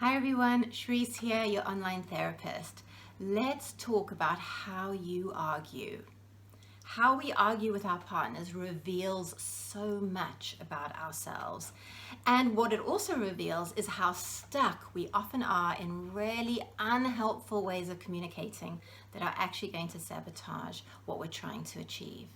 Hi everyone, Shrees here, your online therapist. Let's talk about how you argue. How we argue with our partners reveals so much about ourselves. And what it also reveals is how stuck we often are in really unhelpful ways of communicating that are actually going to sabotage what we're trying to achieve.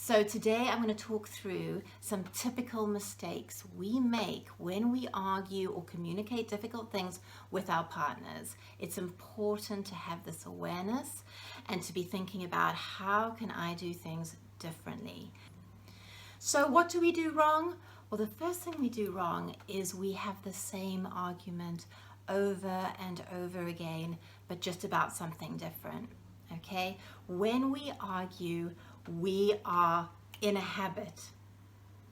So today I'm going to talk through some typical mistakes we make when we argue or communicate difficult things with our partners. It's important to have this awareness and to be thinking about how can I do things differently. So what do we do wrong? Well, the first thing we do wrong is we have the same argument over and over again, but just about something different. Okay? When we argue, we are in a habit.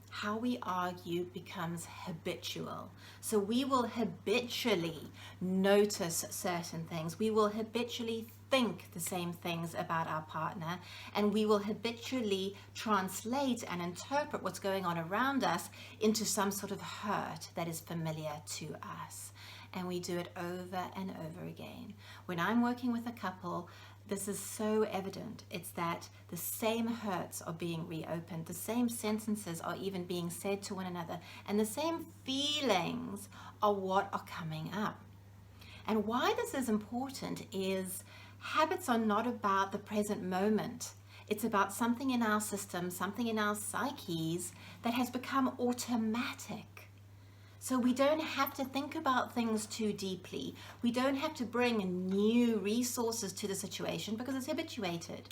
How we argue becomes habitual. So we will habitually notice certain things. We will habitually think the same things about our partner, and we will habitually translate and interpret what's going on around us into some sort of hurt that is familiar to us. And we do it over and over again. When I'm working with a couple, this is so evident. It's that the same hurts are being reopened, the same sentences are even being said to one another, and the same feelings are what are coming up. And why this is important is habits are not about the present moment. It's about something in our system, something in our psyches that has become automatic. So we don't have to think about things too deeply. We don't have to bring new resources to the situation because it's habituated.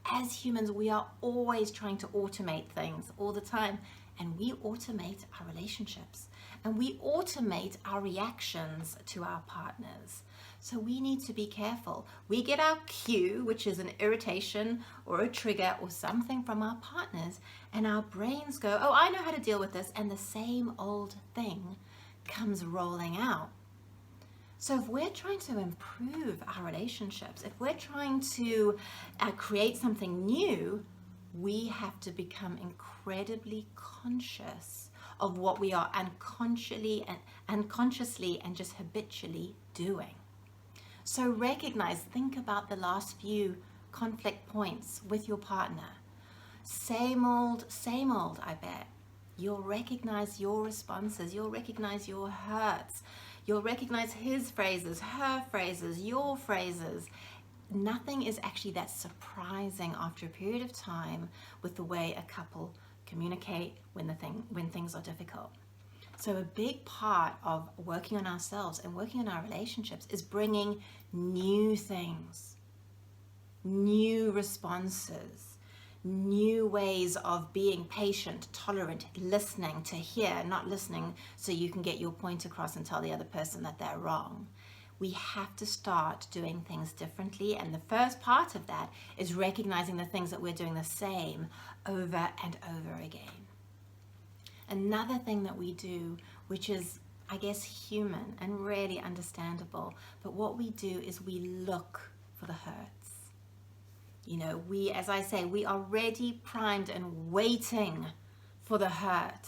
As humans, we are always trying to automate things all the time, and we automate our relationships and we automate our reactions to our partners. So we need to be careful. We get our cue, which is an irritation or a trigger or something from our partners, and our brains go, oh, I know how to deal with this, and the same old thing comes rolling out. So if we're trying to improve our relationships, if we're trying to create something new, we have to become incredibly conscious of what we are unconsciously and just habitually doing. So recognize, think about the last few conflict points with your partner. Same old, I bet. You'll recognize your responses. You'll recognize your hurts. You'll recognize his phrases, her phrases, your phrases. Nothing is actually that surprising after a period of time with the way a couple communicate when things are difficult. So a big part of working on ourselves and working on our relationships is bringing new things, new responses, new ways of being patient, tolerant, listening to hear, not listening so you can get your point across and tell the other person that they're wrong. We have to start doing things differently, and the first part of that is recognizing the things that we're doing the same over and over again. Another thing that we do, which is, I guess, human and really understandable, but what we do is we look for the hurts. You know, as I say, we are ready, primed, and waiting for the hurt.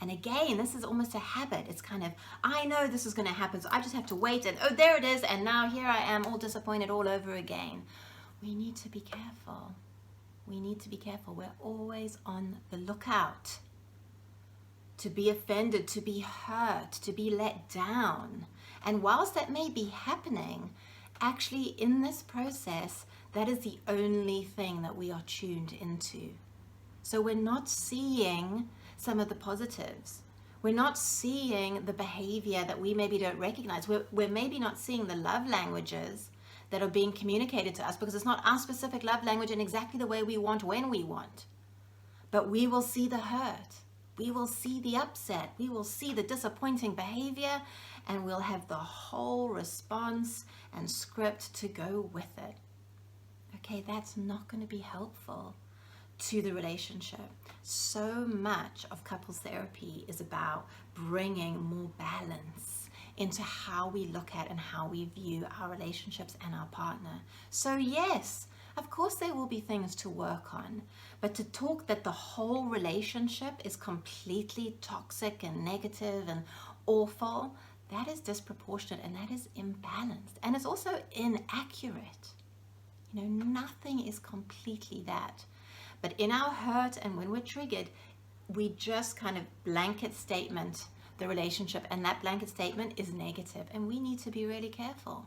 And again, this is almost a habit. It's kind of, I know this is going to happen, so I just have to wait, and oh, there it is, and now here I am, all disappointed all over again. We need to be careful. We need to be careful. We're always on the lookout to be offended, to be hurt, to be let down. And whilst that may be happening, actually in this process, that is the only thing that we are tuned into. So we're not seeing some of the positives. We're not seeing the behavior that we maybe don't recognize. We're maybe not seeing the love languages that are being communicated to us because it's not our specific love language in exactly the way we want when we want. But we will see the hurt. We will see the upset, we will see the disappointing behavior, and we'll have the whole response and script to go with it. Okay, that's not going to be helpful to the relationship. So much of couples therapy is about bringing more balance into how we look at and how we view our relationships and our partner. So yes, of course there will be things to work on, but to talk that the whole relationship is completely toxic and negative and awful, that is disproportionate and that is imbalanced. And it's also inaccurate. You know, nothing is completely that. But in our hurt and when we're triggered, we just kind of blanket statement the relationship, and that blanket statement is negative, and we need to be really careful.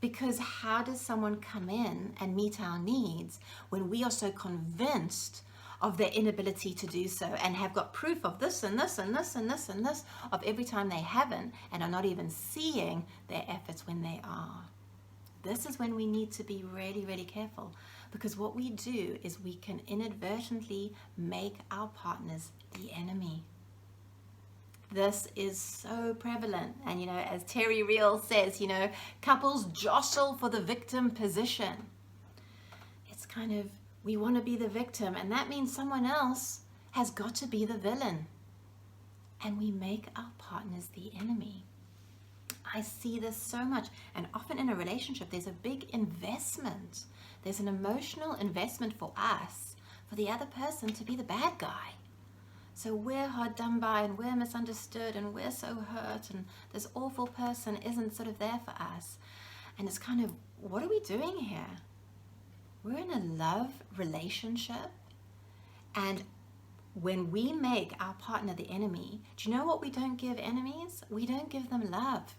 Because how does someone come in and meet our needs when we are so convinced of their inability to do so and have got proof of this and this and this and this and this of every time they haven't, and are not even seeing their efforts when they are? This is when we need to be really, really careful, because what we do is we can inadvertently make our partners the enemy. This is so prevalent. And, you know, as Terry Real says, you know, couples jostle for the victim position. It's kind of, we want to be the victim, and that means someone else has got to be the villain. And we make our partners the enemy. I see this so much. And often in a relationship, there's a big investment. There's an emotional investment for us, for the other person to be the bad guy. So we're hard done by, and we're misunderstood, and we're so hurt, and this awful person isn't sort of there for us. And it's kind of, what are we doing here? We're in a love relationship, and when we make our partner the enemy, do you know what we don't give enemies? We don't give them love.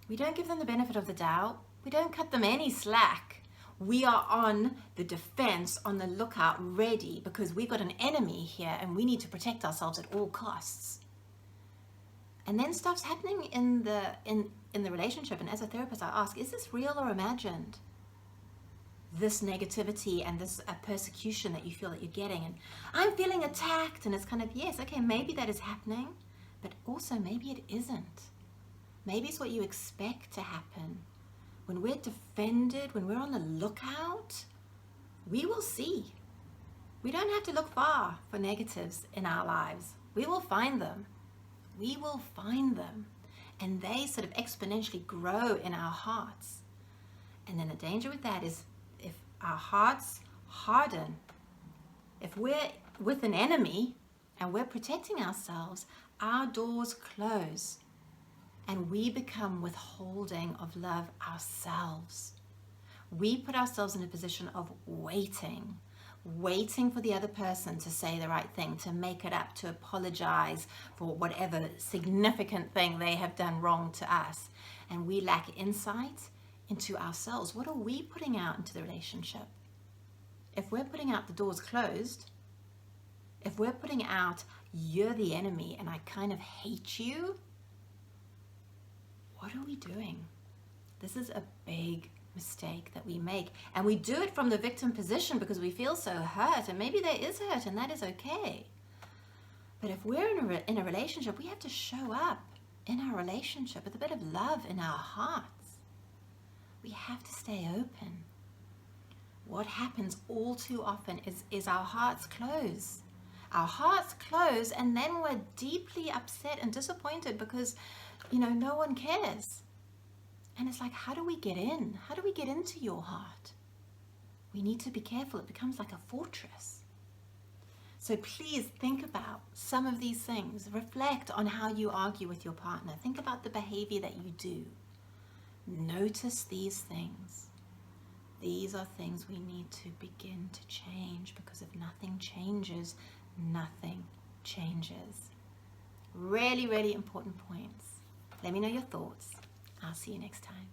We don't give them the benefit of the doubt. We don't cut them any slack. We are on the defense, on the lookout, ready, because we've got an enemy here and we need to protect ourselves at all costs. And then stuff's happening in the relationship, and as a therapist I ask, is this real or imagined? This negativity and this persecution that you feel that you're getting, and I'm feeling attacked, and it's kind of, yes, okay, maybe that is happening, but also maybe it isn't. Maybe it's what you expect to happen. When we're defended, when we're on the lookout, we will see. We don't have to look far for negatives in our lives. We will find them. We will find them. And they sort of exponentially grow in our hearts. And then the danger with that is if our hearts harden, if we're with an enemy and we're protecting ourselves, our doors close. And we become withholding of love ourselves. We put ourselves in a position of waiting for the other person to say the right thing, to make it up, to apologize for whatever significant thing they have done wrong to us. And we lack insight into ourselves. What are we putting out into the relationship? If we're putting out the doors closed, if we're putting out, you're the enemy and I kind of hate you, what are we doing? This is a big mistake that we make. And we do it from the victim position because we feel so hurt, and maybe there is hurt and that is okay. But if we're in a relationship, we have to show up in our relationship with a bit of love in our hearts. We have to stay open. What happens all too often is our hearts close. Our hearts close, and then we're deeply upset and disappointed because, you know, no one cares. And it's like, how do we get in? How do we get into your heart? We need to be careful. It becomes like a fortress. So please think about some of these things. Reflect on how you argue with your partner. Think about the behavior that you do. Notice these things. These are things we need to begin to change, because if nothing changes, nothing changes. Really, really important points. Let me know your thoughts. I'll see you next time.